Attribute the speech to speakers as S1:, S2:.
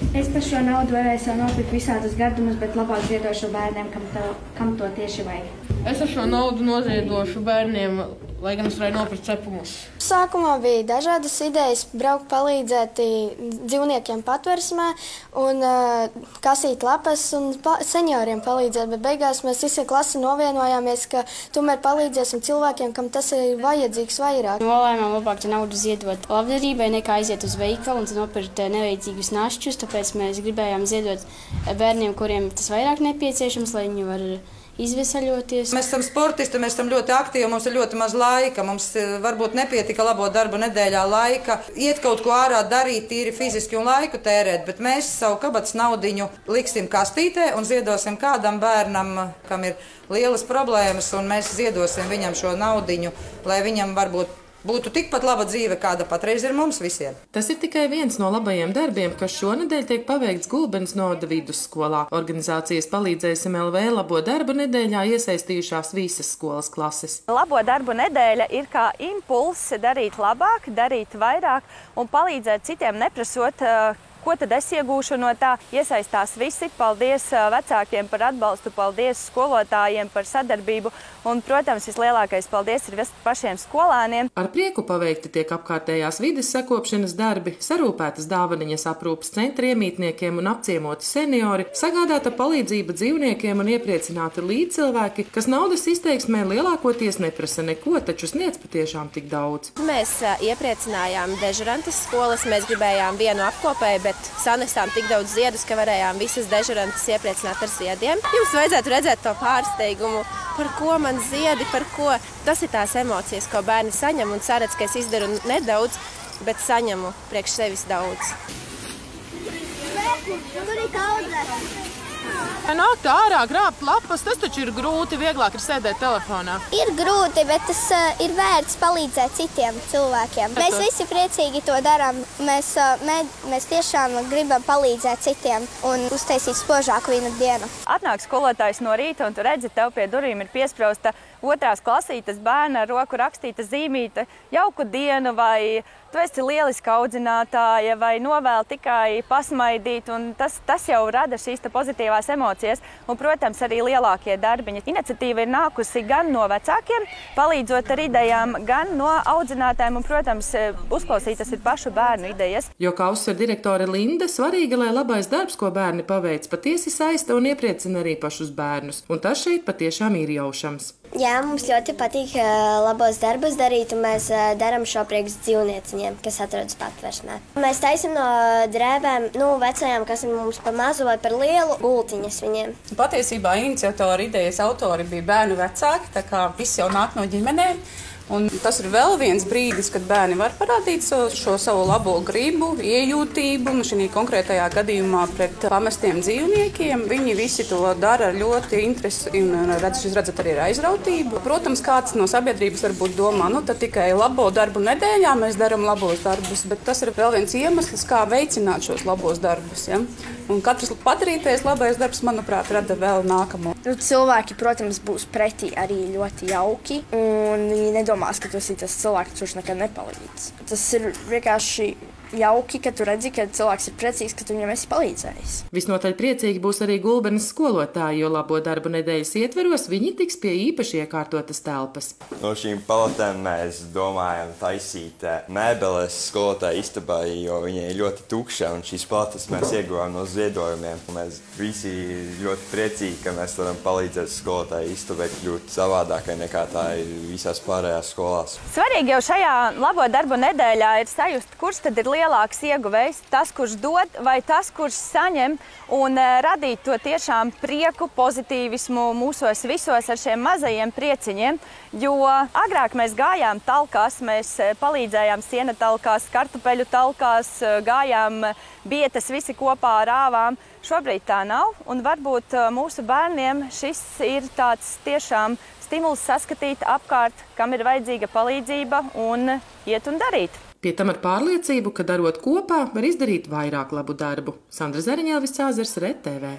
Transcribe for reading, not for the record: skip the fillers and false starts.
S1: Es par šo naudu varēju sev nopirkt visādus gardumus, bet labāk ziedošu bērniem, kam to tieši vajag.
S2: Es ar šo naudu noziedošu bērniem, lai gan es varēju nopirkt cepumus.
S3: Sākumā bija dažādas idejas, braukt palīdzēt dzīvniekiem patversmē un kasīt lapas un senioriem palīdzēt, bet beigās mēs visi klasi novienojāmies, ka tomēr palīdzēsim cilvēkiem, kam tas ir vajadzīgs vairāk.
S4: Nolēmām labāk naudu ziedot labdarībai, nekā aiziet uz veikalu un nopirkt nevajadzīgus našķus, tāpēc mēs gribējām ziedot bērniem, kuriem tas vairāk nepieciešams, lai viņi var izvesaļoties.
S5: Mēs esam sportisti, mēs esam ļoti aktīvi, mums ir ļoti maz laika. Mums varbūt nepietika labo darbu nedēļā laika iet kaut ko ārā darīt, tīri fiziski un laiku tērēt, bet mēs savu kabatas naudiņu liksim kastītē un ziedosim kādam bērnam, kam ir lielas problēmas, un mēs ziedosim viņam šo naudiņu, lai viņam varbūt būtu tikpat laba dzīve, kāda patreiz ir mums visiem.
S6: Tas ir tikai viens no labajiem darbiem, kas šonedēļ tiek paveikts Gulbenes novada vidusskolā. Organizācijas Palīdzēsim LV labo darbu nedēļā iesaistījušās visas skolas klases.
S7: Labo darbu nedēļa ir kā impulss darīt labāk, darīt vairāk un palīdzēt citiem, neprasot, ko tad es iegūšu no tā. Iesaistās visi. Paldies vecākiem par atbalstu, paldies skolotājiem par sadarbību un, protams, vislielākais paldies ir pašiem skolēniem.
S6: Ar prieku paveikti tiek apkārtējās vides sakopšanas darbi, sarūpētas dāvaniņas aprūpes centra iemītniekiem un apciemoti seniori, sagādāta palīdzība dzīvniekiem un iepriecināti līdzcilvēki, kas naudas izteiksmē lielākoties neprasa neko, taču sniedz patiešām tik daudz.
S8: Mēs iepriecinājām dežurantes skolas, mēs gribējām vienu apkopēju, bet sanesām tik daudz ziedus, ka varējām visas dežurantes iepriecināt ar ziediem. Jums vajadzētu redzēt to pārsteigumu, par ko man ziedi, par ko. Tas ir tās emocijas, ko bērni saņem un saredz, ka es izdaru nedaudz, bet saņemu priekš sevis daudz.
S2: Nākt ārā, grābt lapas, tas taču ir grūti, vieglāk ir sēdēt telefonā.
S3: Ir grūti, bet tas ir vērts palīdzēt citiem cilvēkiem. Mēs visi priecīgi to darām. Mēs tiešām gribam palīdzēt citiem un uztaisīt spožāku vienu dienu.
S7: Atnāk skolotājs no rīta un tu redzi, tev pie durvīm ir piesprausta 2. klasītes bērna ar roku rakstīta zīmīte, jauku dienu vai tu esi lieliska audzinātāja vai novēl tikai pasmaidīt, un tas jau rada šīs pozitīvās emocijas. Un, protams, arī lielākie darbiņi. Iniciatīva ir nākusi gan no vecākiem, palīdzot ar idejām, gan no audzinātājiem, un, protams, uzklausītas ir pašu bērnu idejas.
S6: Jo, kā uzsver direktore Linda, svarīgi, lai labais darbs, ko bērni paveic, patiesi saista un iepriecina arī pašus bērnus. Un tas šeit patiešām ir jaušams.
S3: Jā, mums ļoti patīk labos darbus darīt, un mēs darām šo priekš dzīvnieciņiem, kas atrodas patversmē. Mēs taisam no drēbēm, vecajām, kas ir mums par mazu vai par lielu, gultiņas viņiem.
S9: Patiesībā iniciatori, idejas autori bija bērnu vecāki, tā kā viss jau nāk no ģimenēm. Un tas ir vēl viens brīdis, kad bērni var parādīt šo savu labo gribu, iejūtību, un šī konkrētajā gadījumā pret pamestiem dzīvniekiem. Viņi visi to dara ar ļoti interesi un redzat arī ar aizrautību. Protams, kāds no sabiedrības varbūt domā, tad tikai labo darbu nedēļā mēs darām labos darbus, bet tas ir vēl viens iemesls, kā veicināt šos labos darbus. Ja? Un katrs padarītais labais darbs, manuprāt, rada vēl nākamo.
S4: Cilvēki, protams, būs pretī arī ļoti jauki, un viņi nedomās, ka tas ir tas cilvēks, kurš nekad nepalīdz. Tas ir vienkārši jauki, ka tu redzi, ka cilvēks ir priecīgs, ka tu viņam esi palīdzējis.
S6: Visnotaļ priecīgi būs arī Gulbenes skolotāji, jo labo darbu nedēļas ietveros viņi tiks pie īpaši iekārtotas telpas.
S10: No šīm paletēm mēs domājam taisīt mēbeles skolotāju istabai, jo viņa ir ļoti tukša, un šīs paletes mēs ieguvām no ziedojumiem. Mēs visi ļoti priecīgi, ka mēs varam palīdzēt skolotāju istabai kļūt savādākai nekā tā ir visās pārējās skolās.
S7: Svarīgi jau šajā labo darbu nedēļā ir sajust, kurš tad ir lielāks ieguvējs, tas, kurš dod vai tas, kurš saņem, un radīt to tiešām prieku, pozitīvismu mūsos visos ar šiem mazajiem prieciņiem, jo agrāk mēs gājām talkās, mēs palīdzējām siena talkās, kartupeļu talkās, gājām bietas visi kopā rāvām. Šobrīd tā nav, un varbūt mūsu bērniem šis ir tāds tiešām stimuls saskatīt apkārt, kam ir vajadzīga palīdzība un iet un darīt.
S6: Pie tam ar pārliecību, ka darot kopā, var izdarīt vairāk labu darbu. Sandra Zariņēlvis, RTV.